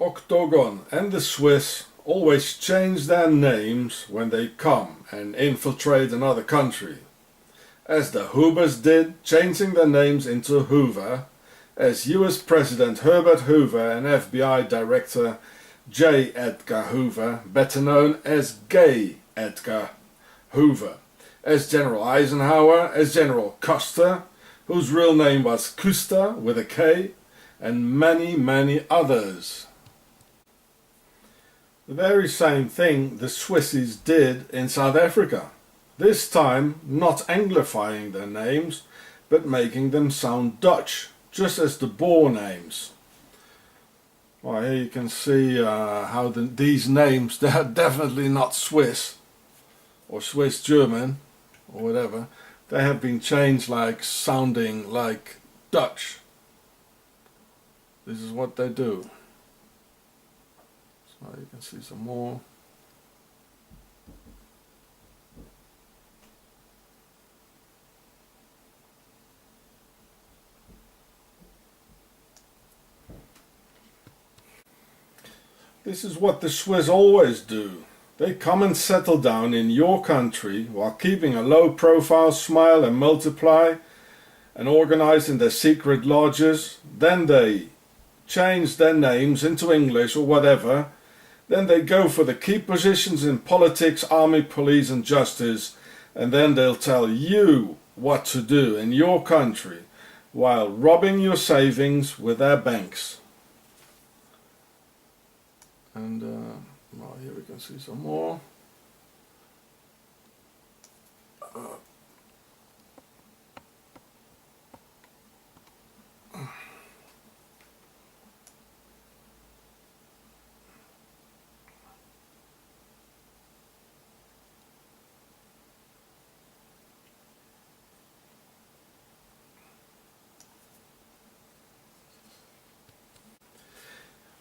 Octagon and the Swiss always change their names when they come and infiltrate another country, as the Hoovers did, changing their names into Hoover, as US President Herbert Hoover and FBI Director J. Edgar Hoover, better known as Gay Edgar Hoover, as General Eisenhower, as General Custer, whose real name was Custer with a K, and many, many others. The very same thing the Swissies did in South Africa, this time not anglifying their names, but making them sound Dutch, just as the Boer names. Well, here you can see how these names, they are definitely not Swiss, or Swiss German, or whatever. They have been changed like sounding like Dutch. This is what they do. So you can see some more. This is what the Swiss always do. They come and settle down in your country while keeping a low profile, smile and multiply, and organize in their secret lodges. Then they change their names into English or whatever. Then they go for the key positions in politics, army, police and justice, and then they'll tell you what to do in your country while robbing your savings with their banks. And well, here we can see some more.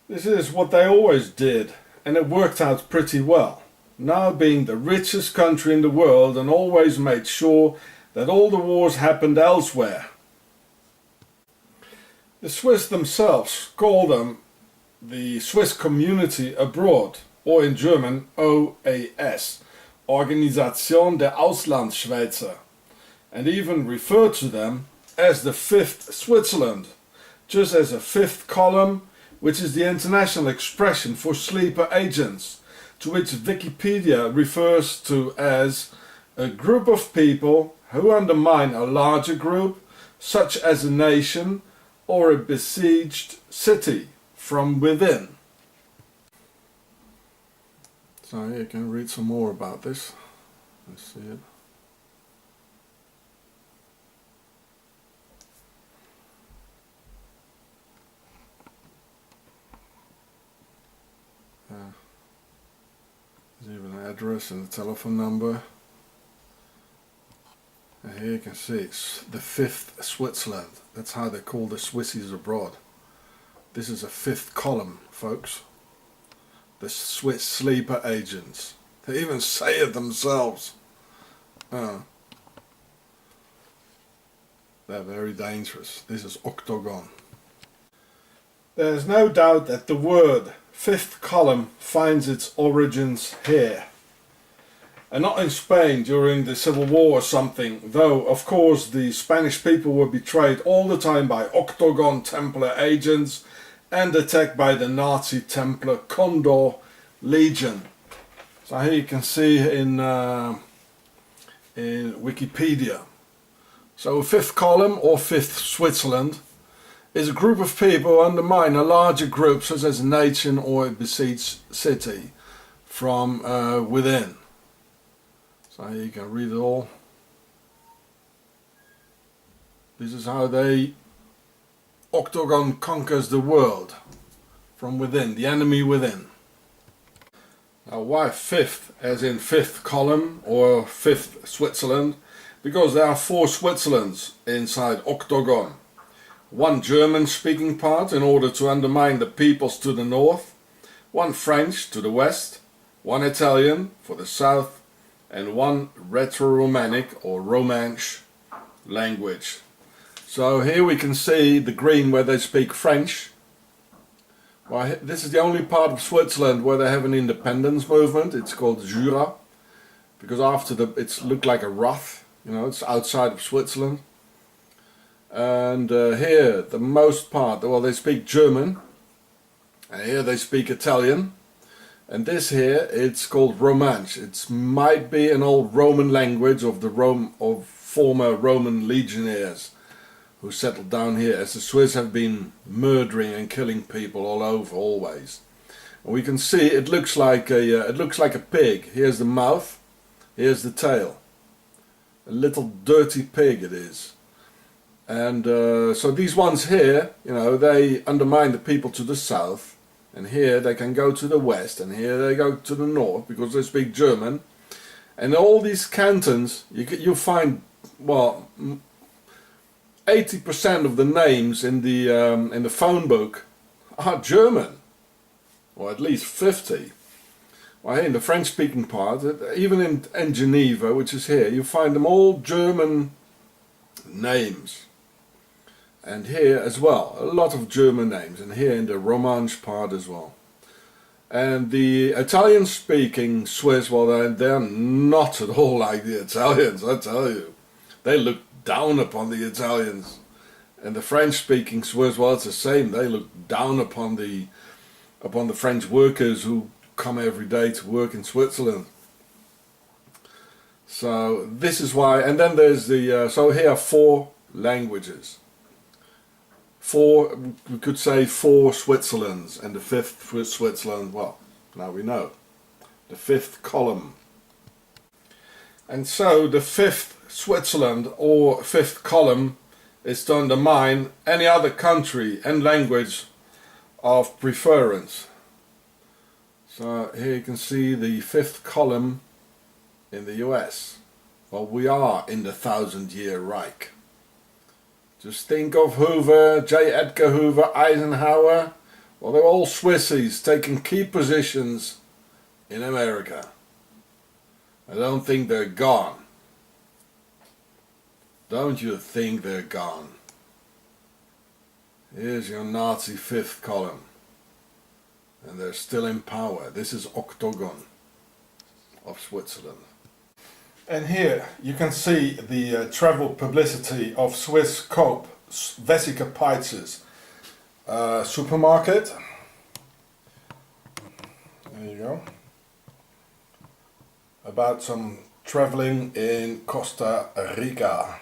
This is what they always did, and it worked out pretty well. Now being the richest country in the world, and always made sure that all the wars happened elsewhere. The Swiss themselves call them the Swiss Community Abroad, or in German OAS, Organisation der Auslandsschweizer, and even refer to them as the Fifth Switzerland, just as a fifth column, which is the international expression for sleeper agents, to which Wikipedia refers to as a group of people who undermine a larger group, such as a nation or a besieged city, from within. So you can read some more about this. Let's see it. There's even an address and a telephone number. And here you can see it's the Fifth Switzerland. That's how they call the Swissies abroad. This is a fifth column, folks. The Swiss sleeper agents. They even say it themselves. They're very dangerous. This is Octagon. There's no doubt that the word fifth column finds its origins here, and not in Spain during the Civil War or something, though of course the Spanish people were betrayed all the time by Octagon Templar agents and attacked by the Nazi Templar Condor Legion. So here you can see in Wikipedia. So fifth column, or Fifth Switzerland, is a group of people who undermine a larger group, such as a nation or a besieged city, from within. So here you can read it all. This is how Octagon conquers the world, from within, the enemy within. Now why fifth, as in fifth column or Fifth Switzerland? Because there are 4 Switzerlands inside Octagon. One German-speaking part in order to undermine the peoples to the north, one French to the west, one Italian for the south, and one Retro-Romanic or Romansh language. So here we can see the green where they speak French, Well, this is the only part of Switzerland where they have an independence movement. It's called Jura, because after it's looked like a Roth, you know, it's outside of Switzerland. And here, the most part, well, they speak German, and here they speak Italian. And this here, it's called Romansh. It might be an old Roman language of of former Roman legionnaires who settled down here, as the Swiss have been murdering and killing people all over always. And we can see it looks like a pig. Here's the mouth, here's the tail. A little dirty pig it is. And so these ones here, you know, they undermine the people to the south. And here they can go to the west, and here they go to the north because they speak German. And all these cantons, you find, well, 80% of the names in the phone book are German, or at least 50. Well, in the French-speaking part, even in Geneva, which is here, you find them all German names. And here as well, a lot of German names, and here in the Romansh part as well. And the Italian-speaking Swiss, well, they're not at all like the Italians, I tell you. They look down upon the Italians. And the French-speaking Swiss, well, it's the same. They look down upon the French workers who come every day to work in Switzerland. So this is why, and then there's the, so here are 4 languages. We could say 4 Switzerlands, and the 5th Switzerland, well, now we know. The 5th column. And so the 5th Switzerland, or 5th column, is to undermine any other country and language of preference. So here you can see the 5th column in the US. Well, we are in the 1,000-year Reich. Just think of Hoover, J. Edgar Hoover, Eisenhower. Well, they're all Swissies taking key positions in America. I don't think they're gone. Don't you think they're gone? Here's your Nazi 5th column. And they're still in power. This is Octagon of Switzerland. And here you can see the travel publicity of Swiss Coop, Vesica Pizzas supermarket. There you go. About some traveling in Costa Rica.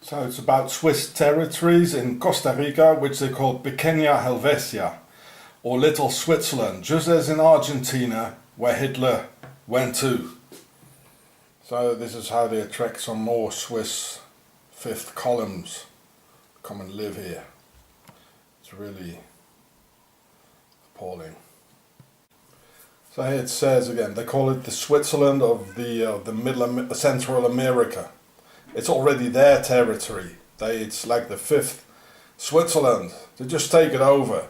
So it's about Swiss territories in Costa Rica, which they call Pequeña Helvetia, or Little Switzerland, just as in Argentina, where Hitler went to. So this is how they attract some more Swiss 5th columns to come and live here. It's really appalling. So here it says again, they call it the Switzerland of the Central America. It's already their territory. It's like the 5th Switzerland. They just take it over.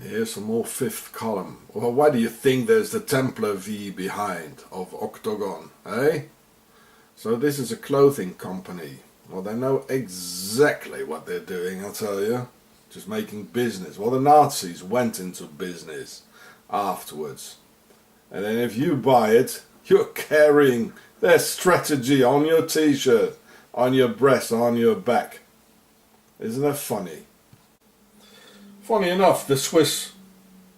Here's some more 5th column. Well, why do you think there's the Templar V behind of Octagon, eh? So this is a clothing company. Well, they know exactly what they're doing, I'll tell you. Just making business. Well, the Nazis went into business afterwards. And then if you buy it, you're carrying their strategy on your t-shirt, on your breast, on your back. Isn't that funny? Funny enough, the Swiss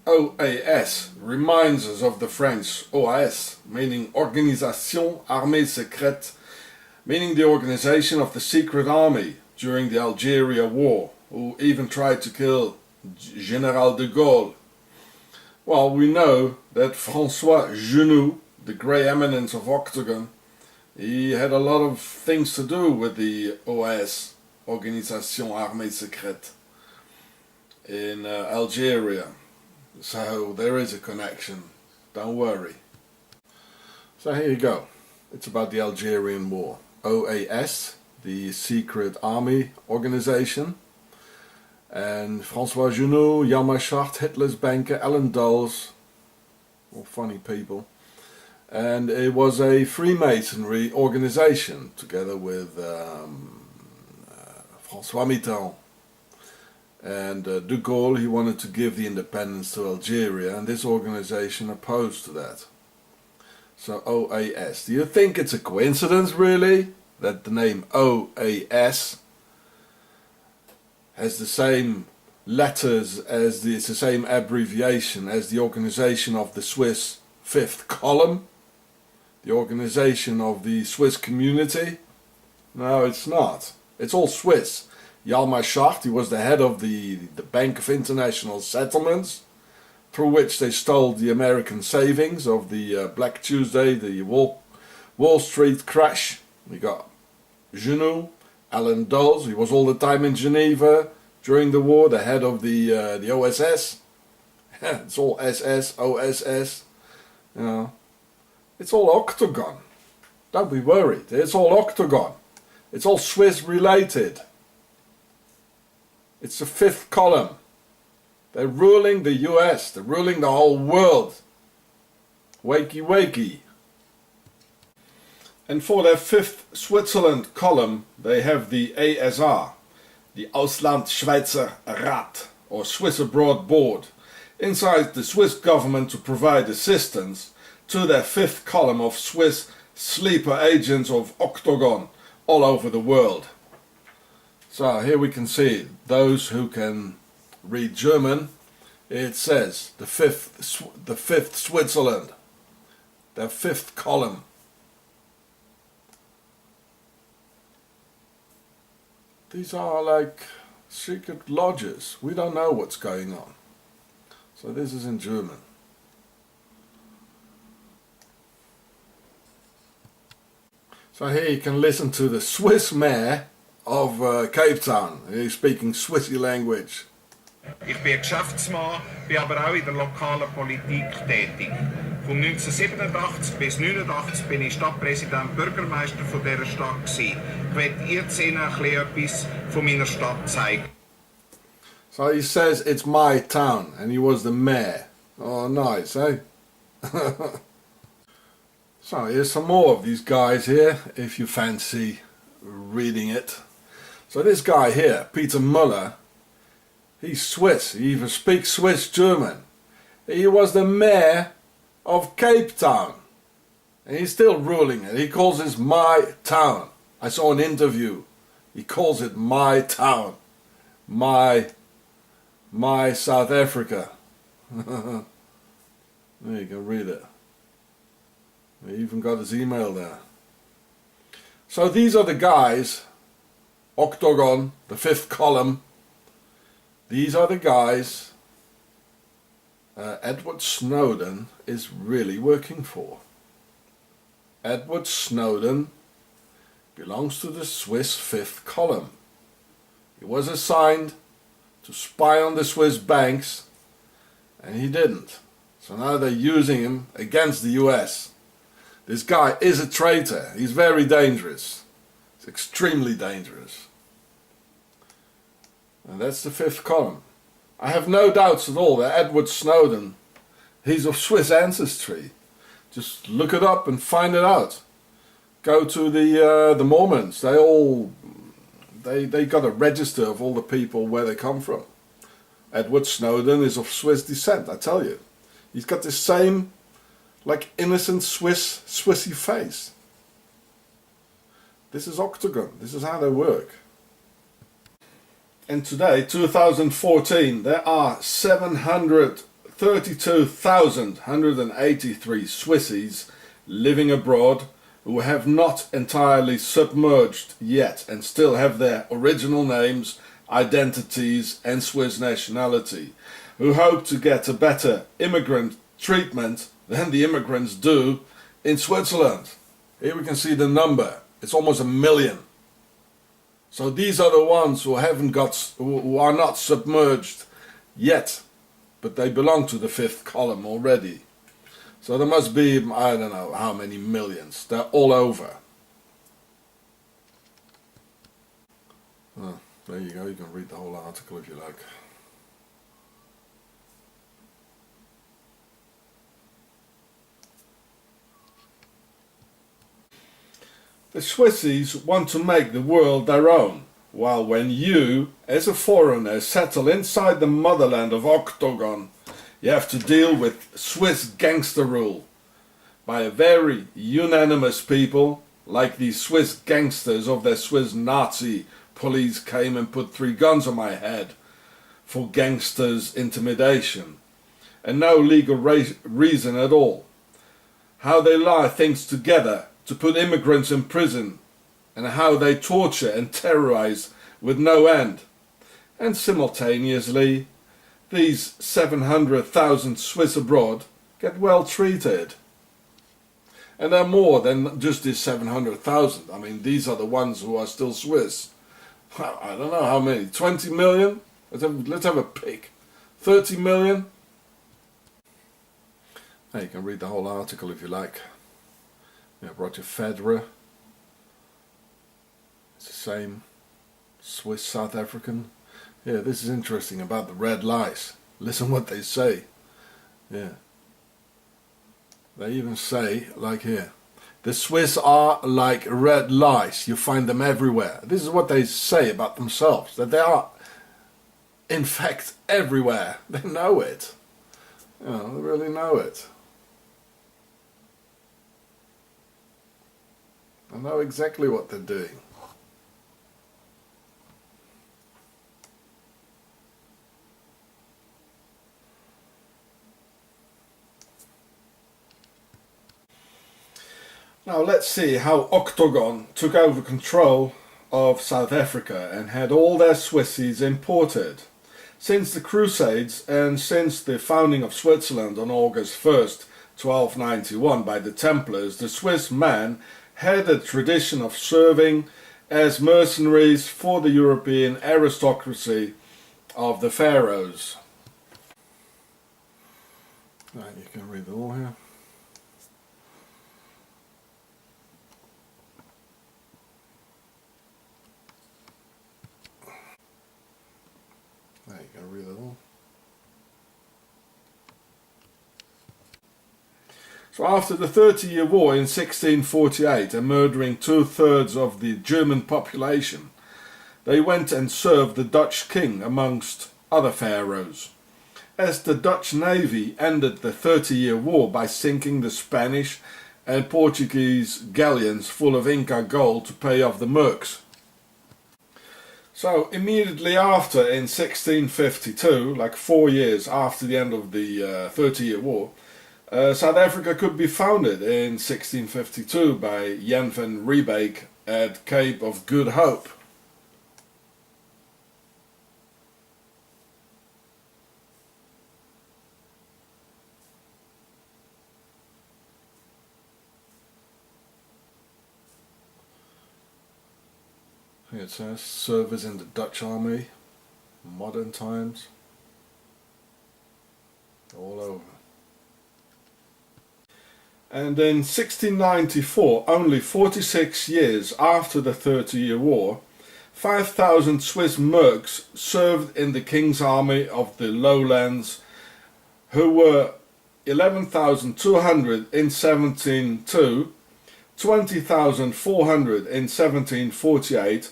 OAS reminds us of the French OAS, meaning Organisation Armée Secrète, meaning the organization of the secret army during the Algeria War, who even tried to kill General de Gaulle. Well, we know that François Genoux, the grey eminence of Octagon, he had a lot of things to do with the OAS, Organisation Armée Secrète, in Algeria. So there is a connection, don't worry. So here you go. It's about the Algerian War. OAS, the secret army organization, and François Genoux, Jan Machaert, Hitler's banker, Alan Dulles, all funny people. And it was a Freemasonry organization together with François Mitterrand. And de Gaulle, he wanted to give the independence to Algeria, and this organization opposed to that. So OAS. Do you think it's a coincidence, really, that the name OAS has the same letters as it's the same abbreviation as the organization of the Swiss Fifth Column, the organization of the Swiss community? No, it's not. It's all Swiss. Hjalmar Schacht, he was the head of the Bank of International Settlements, through which they stole the American savings of the Black Tuesday, the Wall Street crash. We got Genoux, Alan Dulles, he was all the time in Geneva during the war, the head of the OSS. It's all SS, OSS, you know. It's all Octagon. Don't be worried, it's all Octagon. It's all Swiss related. It's the Fifth Column. They're ruling the US, they're ruling the whole world. Wakey wakey. And for their fifth Switzerland column, they have the ASR, the Ausland-Schweizer Rat, or Swiss Abroad Board, inside the Swiss government to provide assistance to their fifth column of Swiss sleeper agents of Octagon all over the world. So here we can see those who can read German. It says the fifth Switzerland, their fifth column. These are like secret lodges. We don't know what's going on. So this is in German. So here you can listen to the Swiss mayor of Cape Town. He's speaking Swissy language. Ich bin Geschäftsmann, bin aber auch in der lokalen Politik tätig. Von 1987 bis 1989 bin ich Stadtpräsident, Bürgermeister von dieser Stadt gewesen. Ich werde jetzt Ihnen etwas von meiner Stadt zeigen. So he says it's my town, and he was the mayor. Oh, nice, eh? So here's some more of these guys here, if you fancy reading it. So this guy here, Peter Muller, he's Swiss. He even speaks Swiss German. He was the mayor of Cape Town, and he's still ruling it. He calls this my town. I saw an interview. He calls it my town, my South Africa. There you go, read it. He even got his email there. So these are the guys, Octagon, the fifth column. These are the guys Edward Snowden is really working for. Edward Snowden belongs to the Swiss fifth column. He was assigned to spy on the Swiss banks, and he didn't. So now they're using him against the US. This guy is a traitor. He's very dangerous. He's extremely dangerous. And that's the fifth column. I have no doubts at all that Edward Snowden, he's of Swiss ancestry. Just look it up and find it out. Go to the Mormons. They got a register of all the people where they come from. Edward Snowden is of Swiss descent, I tell you. He's got the same, like, innocent Swissy face. This is Octagon. This is how they work. And today, 2014, there are 732,183 Swissies living abroad who have not entirely submerged yet and still have their original names, identities and Swiss nationality, who hope to get a better immigrant treatment than the immigrants do in Switzerland. Here we can see the number. It's almost 1 million. So these are the ones who who are not submerged yet, but they belong to the fifth column already. So there must be, I don't know how many millions. They're all over. Oh, there you go. You can read the whole article if you like. The Swissies want to make the world their own, While when you, as a foreigner, settle inside the motherland of Octagon, you have to deal with Swiss gangster rule by a very unanimous people, like these Swiss gangsters of their Swiss Nazi police came and put 3 guns on my head for gangsters' intimidation, and no legal reason at all. How they lie things together to put immigrants in prison, and how they torture and terrorize with no end. And simultaneously, these 700,000 Swiss abroad get well treated. And there are more than just these 700,000. I mean, these are the ones who are still Swiss. I don't know how many, 20 million? Let's have a pick. 30 million? Hey, you can read the whole article if you like. Yeah, Roger Federer. It's the same. Swiss South African. Yeah, this is interesting about the red lice. Listen what they say. Yeah. They even say, like here, the Swiss are like red lice. You find them everywhere. This is what they say about themselves. That they are, in fact, everywhere. They know it. You know, they really know it. They know exactly what they're doing. Now let's see how Octagon took over control of South Africa and had all their Swissies imported. Since the Crusades and since the founding of Switzerland on August 1st, 1291 by the Templars, the Swiss man had a tradition of serving as mercenaries for the European aristocracy of the pharaohs. Right, you can read it all here. There you go, read it all. So after the 30-year war in 1648 and murdering 2/3 of the German population, they went and served the Dutch king amongst other pharaohs. As the Dutch navy ended the 30-year war by sinking the Spanish and Portuguese galleons full of Inca gold to pay off the mercs. So immediately after, in 1652, like 4 years after the end of the 30-year war, South Africa could be founded in 1652 by Jan van Riebeeck at Cape of Good Hope. Here it says, service in the Dutch army, modern times, all over. And in 1694, only 46 years after the 30-year war, 5,000 Swiss mercs served in the King's Army of the Lowlands, who were 11,200 in 1702, 20,400 in 1748,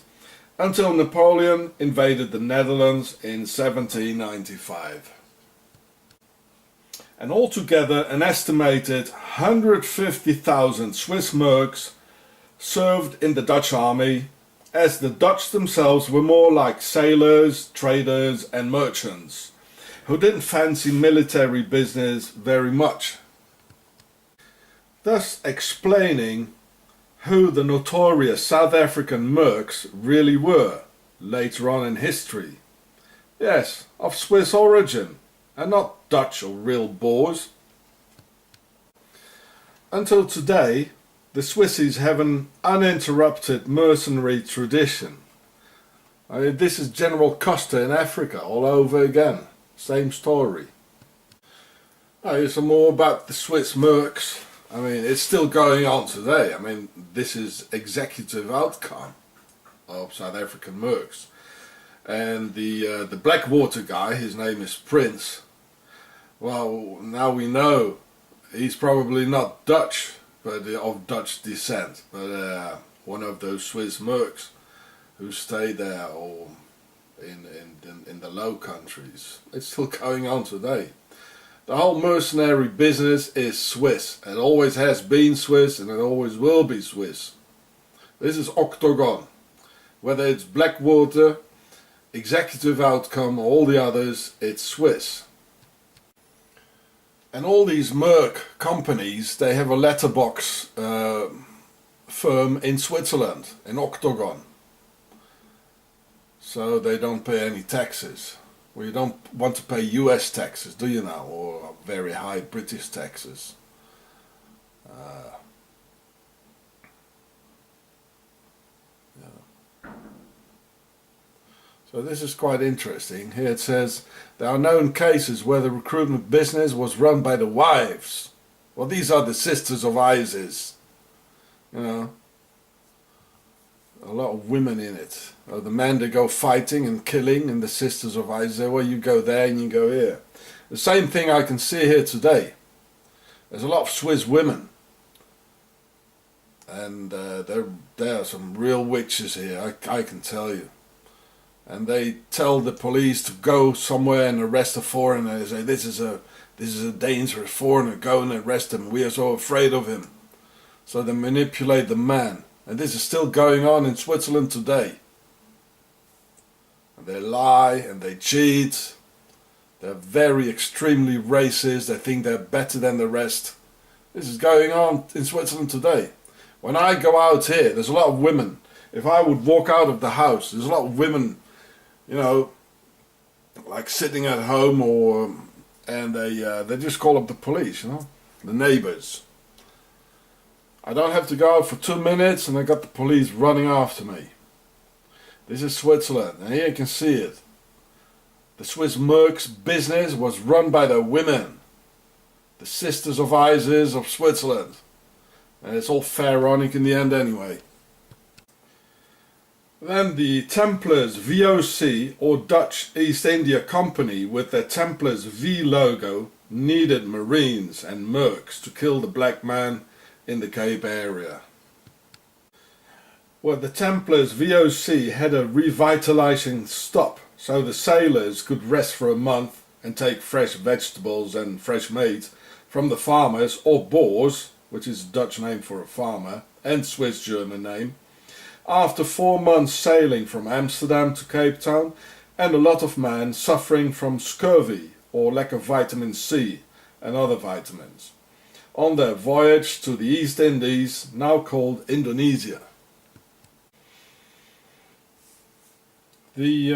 until Napoleon invaded the Netherlands in 1795. And altogether an estimated 150,000 Swiss mercs served in the Dutch army, as the Dutch themselves were more like sailors, traders and merchants, who didn't fancy military business very much. Thus explaining who the notorious South African mercs really were later on in history. Yes, of Swiss origin, and not Dutch or real Boers. Until today, the Swissies have an uninterrupted mercenary tradition. I mean, this is General Costa in Africa all over again. Same story. Now, here's some more about the Swiss mercs. I mean, it's still going on today. I mean, this is executive outcome of South African mercs. And the Blackwater guy, his name is Prince. Well, now we know he's probably not Dutch, but of Dutch descent, but one of those Swiss mercs who stayed there or in the Low Countries. It's still going on today. The whole mercenary business is Swiss. It always has been Swiss and it always will be Swiss. This is Octagon. Whether it's Blackwater, Executive Outcome or all the others, it's Swiss. And all these Merc companies, they have a letterbox firm in Switzerland, in Octagon. So they don't pay any taxes. Well, you don't want to pay US taxes, do you now? Or very high British taxes. So this is quite interesting. Here it says, there are known cases where the recruitment business was run by the wives. Well, these are the sisters of ISIS. You know, a lot of women in it. The men, they go fighting and killing, and the sisters of ISIS, well, you go there and you go here. The same thing I can see here today. There's a lot of Swiss women. And there are some real witches here, I can tell you. And they tell the police to go somewhere and arrest a foreigner. They say, this is a dangerous foreigner, go and arrest him, we are so afraid of him. So they manipulate the man. And this is still going on in Switzerland today. And they lie and they cheat. They're very extremely racist. They think they're better than the rest. This is going on in Switzerland today. When I go out here, there's a lot of women. If I would walk out of the house, there's a lot of women, you know, like sitting at home, or and they just call up the police, you know, the neighbors. I don't have to go out for 2 minutes and I got the police running after me. This is Switzerland, and here you can see it. The Swiss Mercs business was run by the women, the sisters of ISIS of Switzerland. And it's all pharaonic in the end anyway. Then the Templars VOC, or Dutch East India Company, with their Templars V logo, needed Marines and Mercs to kill the black man in the Cape area. Well, the Templars VOC had a revitalizing stop, so the sailors could rest for a month and take fresh vegetables and fresh meat from the farmers, or Boers, which is a Dutch name for a farmer, and Swiss German name, after 4 months sailing from Amsterdam to Cape Town, and a lot of men suffering from scurvy or lack of vitamin C and other vitamins, on their voyage to the East Indies, now called Indonesia. The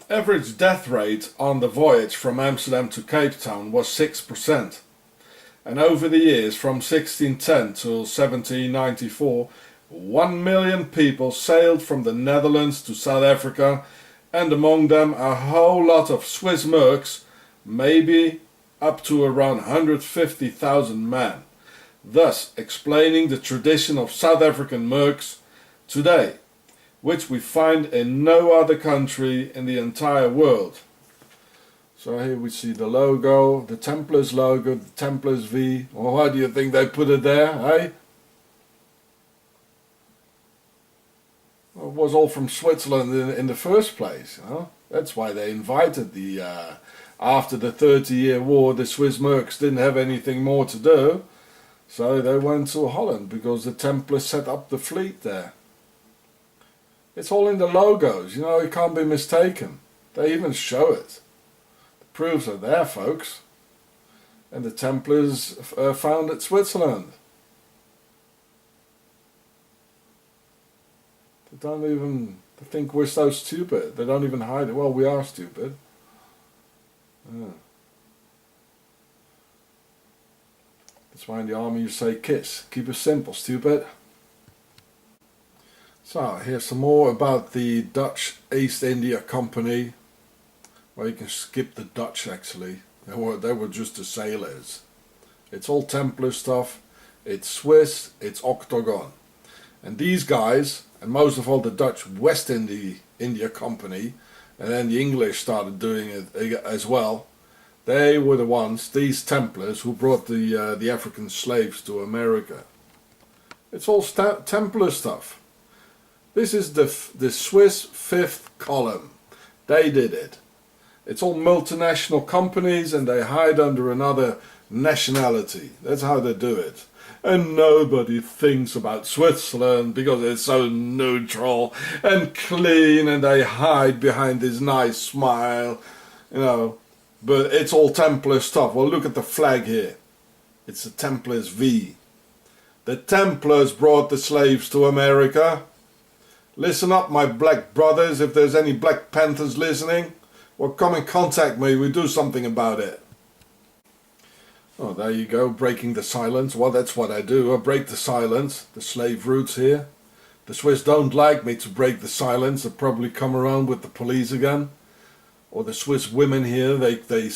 average death rate on the voyage from Amsterdam to Cape Town was 6%. And over the years, from 1610 till 1794, 1 million people sailed from the Netherlands to South Africa, and among them a whole lot of Swiss Mercs, maybe up to around 150,000 men, thus explaining the tradition of South African Mercs today, which we find in no other country in the entire world. So here we see the logo, the Templars logo, the Templars V. Well, why do you think they put it there, eh? Well, it was all from Switzerland in the first place, you know? That's why they invited the, after the 30-year war, the Swiss Mercs didn't have anything more to do. So they went to Holland, because the Templars set up the fleet there. It's all in the logos, you know, it can't be mistaken. They even show it. Proofs are there, folks. And the Templars founded Switzerland. They don't even think we're so stupid. They don't even hide it. Well, we are stupid. Yeah. That's why in the army you say kiss. Keep it simple, stupid. So, here's some more about the Dutch East India Company. Well, you can skip the Dutch actually. They were just the sailors. It's all Templar stuff. It's Swiss. It's Octagon. And these guys, and most of all the Dutch West India Company, and then the English started doing it as well. They were the ones, these Templars, who brought the African slaves to America. It's all Templar stuff. This is the Swiss fifth column. They did it. It's all multinational companies and they hide under another nationality. That's how they do it. And nobody thinks about Switzerland because it's so neutral and clean, and they hide behind this nice smile, you know. But it's all Templar stuff. Well, look at the flag here. It's a Templars V. The Templars brought the slaves to America. Listen up, my black brothers, if there's any Black Panthers listening. Well, come and contact me, we do something about it. Oh, there you go, breaking the silence. Well, that's what I do, I break the silence. The slave roots here. The Swiss don't like me to break the silence. They'll probably come around with the police again. Or the Swiss women here, they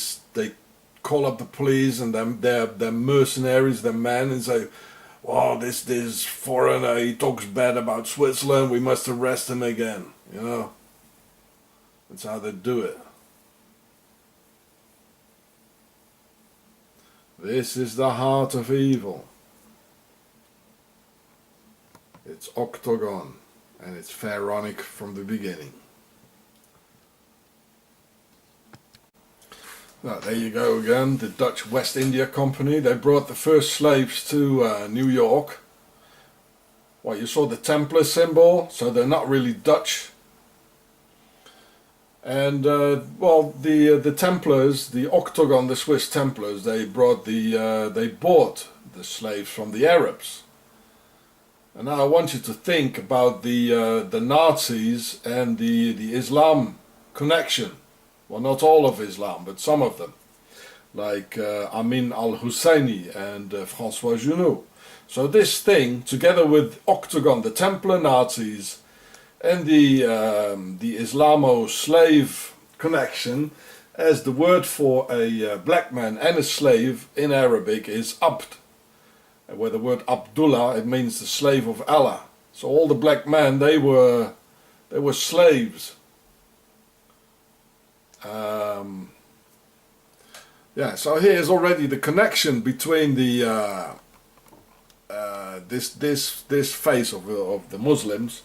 call up the police and they're mercenaries, they're men, and say, "Oh, this foreigner, he talks bad about Switzerland, we must arrest him again," you know. That's how they do it. This is the heart of evil. It's octagon, and it's pharaonic from the beginning. Now, there you go again, the Dutch West India Company. They brought the first slaves to New York. Well, you saw the Templar symbol, so they're not really Dutch. And well, the Templars, the octagon, the Swiss Templars, they bought the slaves from the Arabs. And now I want you to think about the Nazis and the Islam connection. Well, not all of Islam, but some of them, like Amin al-Husseini and François Junot. So this thing, together with Octagon, the Templar Nazis, and the Islamo-slave connection, as the word for a black man and a slave in Arabic is Abd. And where the word Abdullah, it means the slave of Allah. So all the black men, they were slaves. Yeah, so here's already the connection between the this face of the Muslims,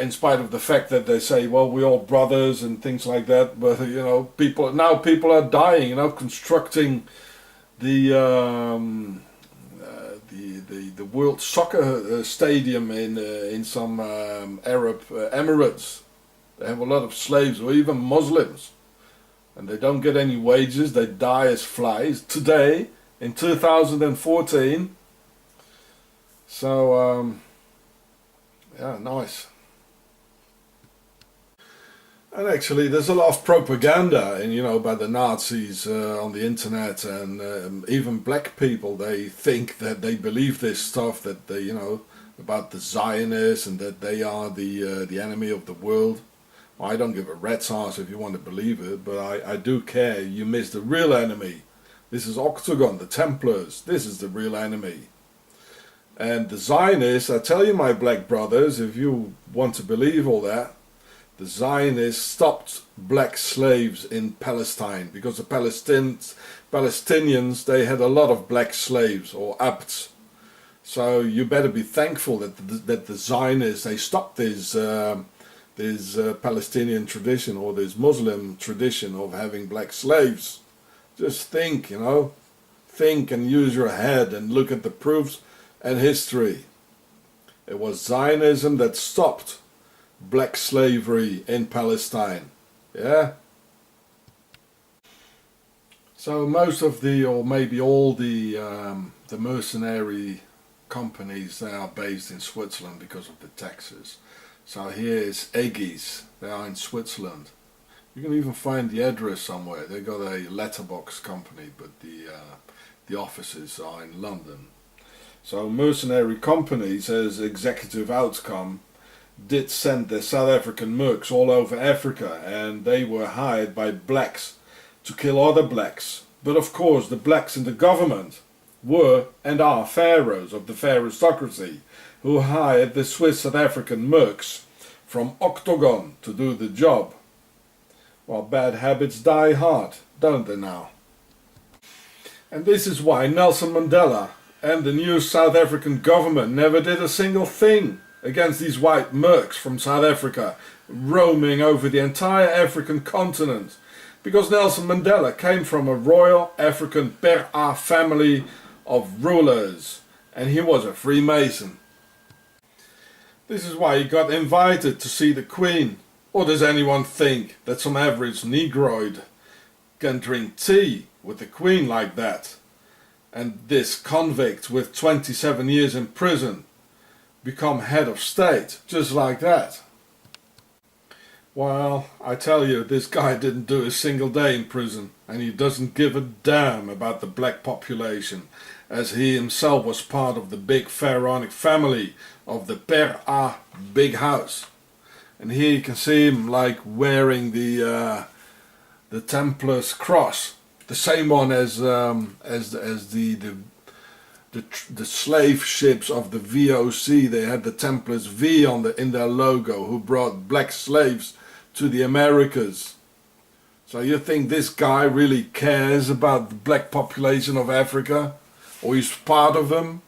in spite of the fact that they say, well, we're all brothers and things like that. But you know, people are dying. You know, constructing the World Soccer Stadium in some Arab Emirates. They have a lot of slaves, or even Muslims, and they don't get any wages. They die as flies today in 2014. So yeah, nice. And actually, there's a lot of propaganda, and you know, by the Nazis on the internet, and even black people. They think that they believe this stuff, that they, you know, about the Zionists, and that they are the enemy of the world. Well, I don't give a rat's ass if you want to believe it, but I do care. You miss the real enemy. This is Octagon, the Templars. This is the real enemy. And the Zionists, I tell you, my black brothers, if you want to believe all that, the Zionists stopped black slaves in Palestine, because the Palestinians, they had a lot of black slaves, or abds. So you better be thankful that the Zionists, they stopped this Palestinian tradition, or this Muslim tradition of having black slaves. Just think, you know, think and use your head and look at the proofs and history. It was Zionism that stopped black slavery in Palestine. Yeah. So most of or maybe all the mercenary companies, they are based in Switzerland because of the taxes. So here is Eggies. They are in Switzerland. You can even find the address somewhere. They got a letterbox company, but the offices are in London. So mercenary companies, as executive outcome, did send their South African mercs all over Africa, and they were hired by blacks to kill other blacks. But of course, the blacks in the government were and are pharaohs of the pharaohstocracy, who hired the Swiss South African mercs from Octagon to do the job. Well, bad habits die hard, don't they now? And this is why Nelson Mandela and the new South African government never did a single thing against these white mercs from South Africa, roaming over the entire African continent, because Nelson Mandela came from a royal African Pera family of rulers, and he was a Freemason. This is why he got invited to see the Queen. Or does anyone think that some average Negroid can drink tea with the Queen like that? And this convict with 27 years in prison become head of state just like that? Well, I tell you, this guy didn't do a single day in prison, and he doesn't give a damn about the black population, as he himself was part of the big pharaonic family of the Pera big house. And here you can see him like wearing the Templar's cross, the same one as the slave ships of the VOC. They had the Templars V in their logo, who brought black slaves to the Americas. So you think this guy really cares about the black population of Africa? Or he's part of them?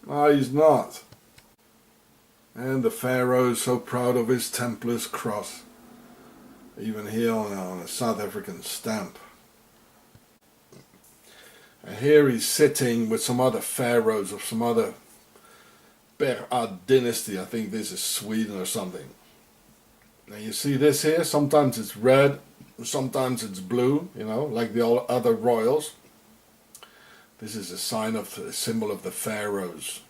No, he's not. And the Pharaoh is so proud of his Templar's cross, even here on a South African stamp. And here he's sitting with some other pharaohs of some other Pera dynasty. I think this is Sweden or something. Now you see this here, sometimes it's red, sometimes it's blue, you know, like the other royals. This is a symbol of the pharaohs.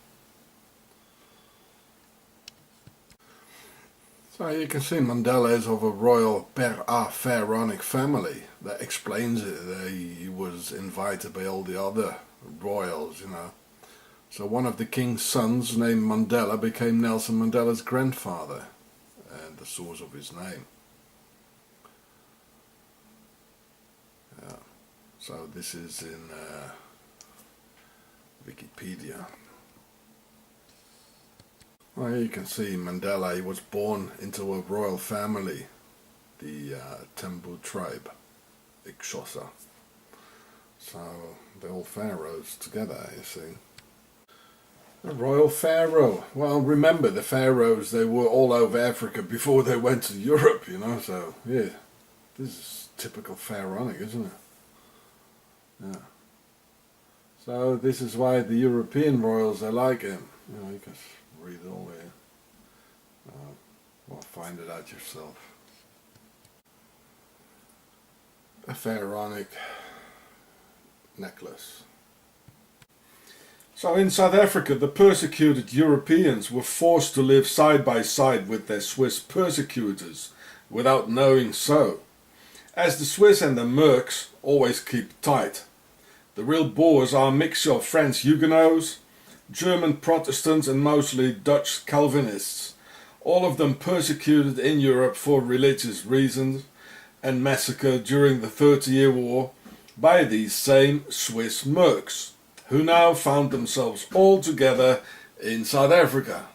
So you can see Mandela is of a royal Pera pharaonic family. That explains it. He was invited by all the other royals, you know. So one of the king's sons, named Mandela, became Nelson Mandela's grandfather, and the source of his name. Yeah. So this is in Wikipedia. Well, you can see Mandela, he was born into a royal family, the Tembu tribe, Xhosa. So they're all pharaohs together, you see. The royal pharaoh. Well, remember the pharaohs, they were all over Africa before they went to Europe, you know, so yeah, this is typical pharaonic, isn't it? Yeah. So this is why the European royals, they like him. You know, you can read it all here. Well, find it out yourself. A pharaonic necklace. So in South Africa, the persecuted Europeans were forced to live side by side with their Swiss persecutors, without knowing so, as the Swiss and the Mercs always keep tight. The real Boers are a mixture of French Huguenots, German Protestants and mostly Dutch Calvinists, all of them persecuted in Europe for religious reasons and massacred during the 30-Year War by these same Swiss Mercs, who now found themselves all together in South Africa.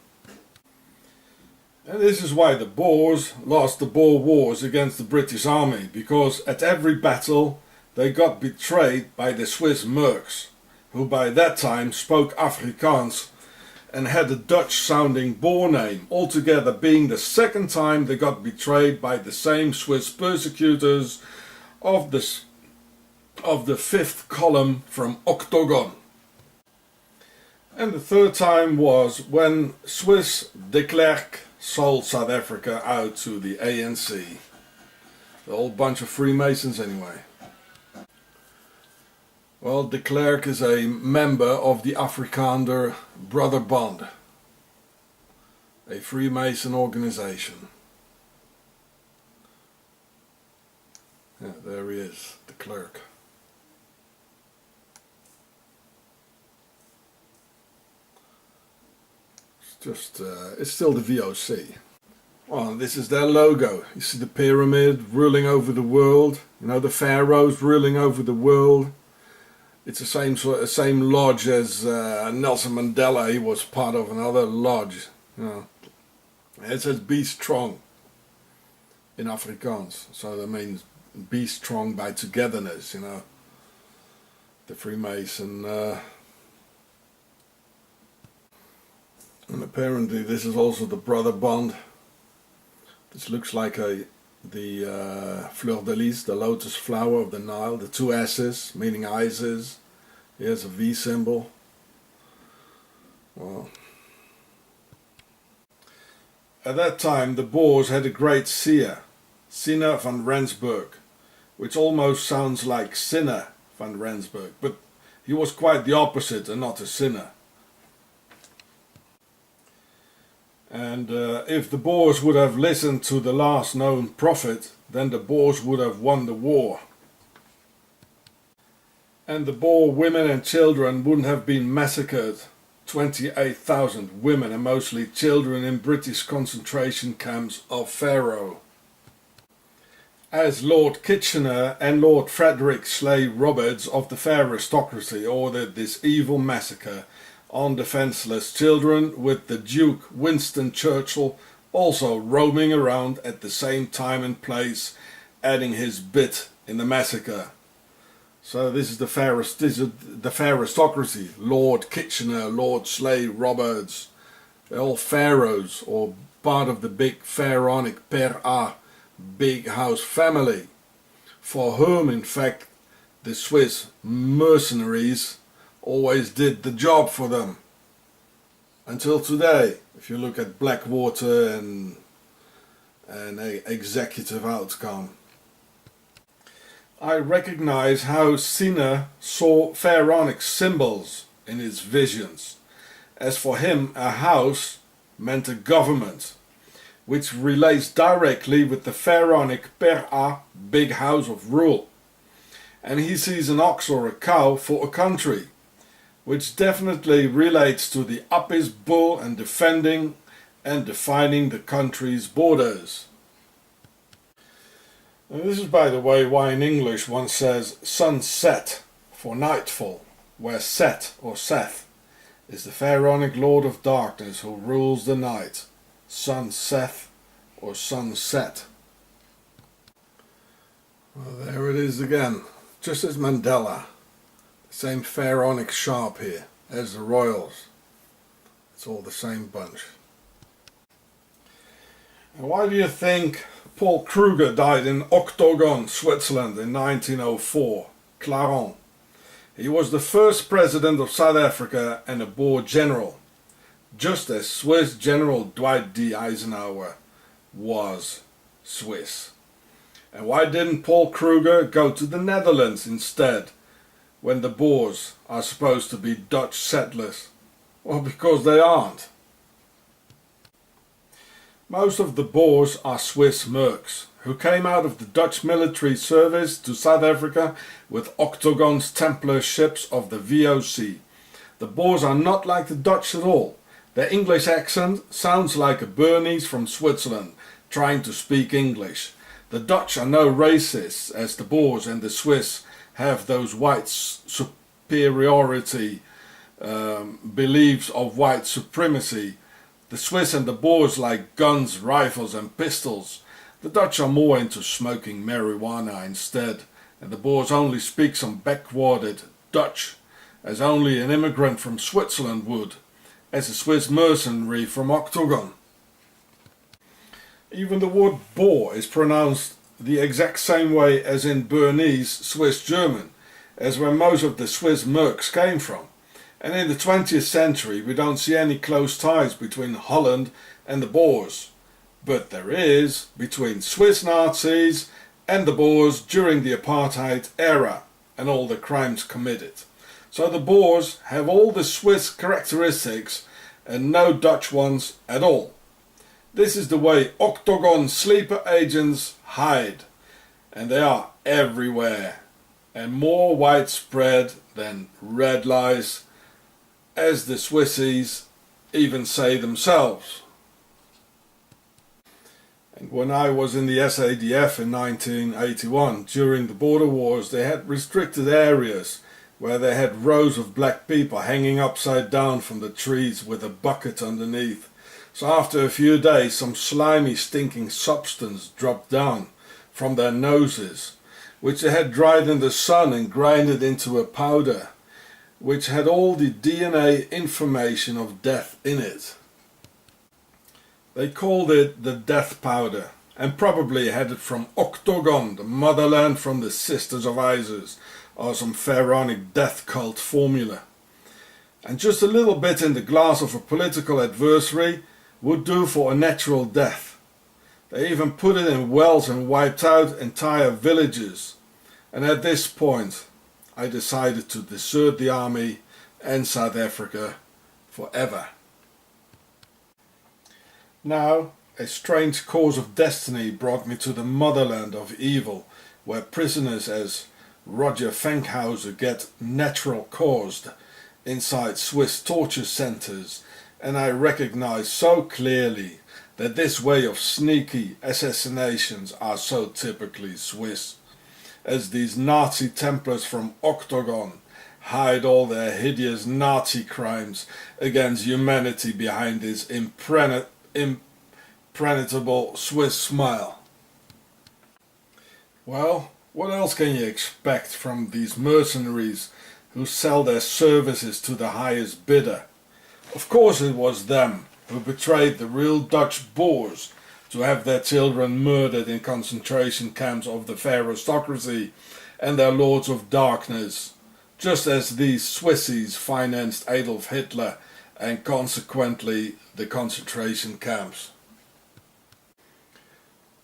And this is why the Boers lost the Boer Wars against the British Army, because at every battle they got betrayed by the Swiss Mercs, who by that time spoke Afrikaans and had a Dutch-sounding Boer name, altogether being the second time they got betrayed by the same Swiss persecutors of the fifth column from Octagon. And the third time was when Swiss de Klerk sold South Africa out to the ANC. The whole bunch of Freemasons anyway. Well, de Klerk is a member of the Afrikaner Brotherbond, a Freemason organization. Yeah, there he is, de Klerk. It's still the VOC. Well, this is their logo. You see the pyramid ruling over the world. You know, the pharaohs ruling over the world. It's the same lodge as Nelson Mandela. He was part of another lodge. You know, it says "Be strong" in Afrikaans, so that means be strong by togetherness. You know, the Freemason. And apparently this is also the brother bond. This looks like the fleur de lis, the lotus flower of the Nile, the two S's, meaning Isis. Here's a V symbol. Well, at that time the Boers had a great seer, Siener van Rensburg, which almost sounds like Sinner van Rensburg, but he was quite the opposite and not a sinner. And if the Boers would have listened to the last known prophet, then the Boers would have won the war. And the Boer women and children wouldn't have been massacred. 28,000 women and mostly children in British concentration camps of Pharaoh. As Lord Kitchener and Lord Frederick Sleigh Roberts of the fair aristocracy ordered this evil massacre on defenceless children, with the Duke Winston Churchill also roaming around at the same time and place, adding his bit in the massacre. So this is the fair aristocracy. Lord Kitchener, Lord Sleigh Roberts, they're all pharaohs or part of the big pharaonic Per-A big house family, for whom in fact the Swiss mercenaries always did the job for them. Until today, if you look at Blackwater and Executive Outcome. I recognize how Siener saw pharaonic symbols in his visions. As for him, a house meant a government, which relates directly with the pharaonic Per-A big house of rule. And he sees an ox or a cow for a country, which definitely relates to the Apis bull and defending and defining the country's borders. And this is, by the way, why in English one says sunset for nightfall, where Set or Seth is the pharaonic lord of darkness who rules the night. Sunset or sunset. Well, there it is again, just as Mandela. Same pharaonic sharp here as the royals. It's all the same bunch. And why do you think Paul Kruger died in Octogon, Switzerland in 1904, Clarence? He was the first president of South Africa and a Boer general, just as Swiss General Dwight D. Eisenhower was Swiss. And why didn't Paul Kruger go to the Netherlands instead, when the Boers are supposed to be Dutch settlers? Well, because they aren't. Most of the Boers are Swiss mercs, who came out of the Dutch military service to South Africa with Octagon's Templar ships of the VOC. The Boers are not like the Dutch at all. Their English accent sounds like a Bernese from Switzerland trying to speak English. The Dutch are no racists, as the Boers and the Swiss have those white superiority beliefs of white supremacy. The Swiss and the Boers like guns, rifles and pistols. The Dutch are more into smoking marijuana instead, and the Boers only speak some backwarded Dutch, as only an immigrant from Switzerland would, as a Swiss mercenary from Octagon. Even the word Boer is pronounced the exact same way as in Bernese Swiss German, as where most of the Swiss mercs came from. And in the 20th century we don't see any close ties between Holland and the Boers. But there is between Swiss Nazis and the Boers during the apartheid era and all the crimes committed. So the Boers have all the Swiss characteristics and no Dutch ones at all. This is the way Octagon sleeper agents hide, and they are everywhere and more widespread than red lice, as the Swissies even say themselves. And when I was in the SADF in 1981, during the border wars, they had restricted areas where they had rows of black people hanging upside down from the trees with a bucket underneath. So after a few days, some slimy, stinking substance dropped down from their noses, which they had dried in the sun and grinded into a powder, which had all the DNA information of death in it. They called it the death powder, and probably had it from Octagon, the motherland from the Sisters of Isis, or some pharaonic death cult formula. And just a little bit in the glass of a political adversary would do for a natural death. They even put it in wells and wiped out entire villages. And at this point, I decided to desert the army and South Africa forever. Now, a strange course of destiny brought me to the motherland of evil, where prisoners as Roger Fenkhauser get natural caused inside Swiss torture centers, and I recognize so clearly that this way of sneaky assassinations are so typically Swiss, as these Nazi Templars from Octagon hide all their hideous Nazi crimes against humanity behind this impenetrable Swiss smile. Well, what else can you expect from these mercenaries who sell their services to the highest bidder? Of course it was them who betrayed the real Dutch Boers to have their children murdered in concentration camps of the aristocracy and their lords of darkness, just as these Swissies financed Adolf Hitler and consequently the concentration camps.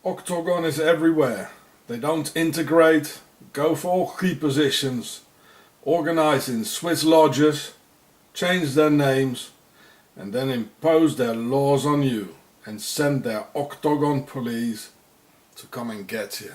Octagon is everywhere. They don't integrate, go for all key positions, organize in Swiss lodges, change their names, and then impose their laws on you and send their Octagon police to come and get you.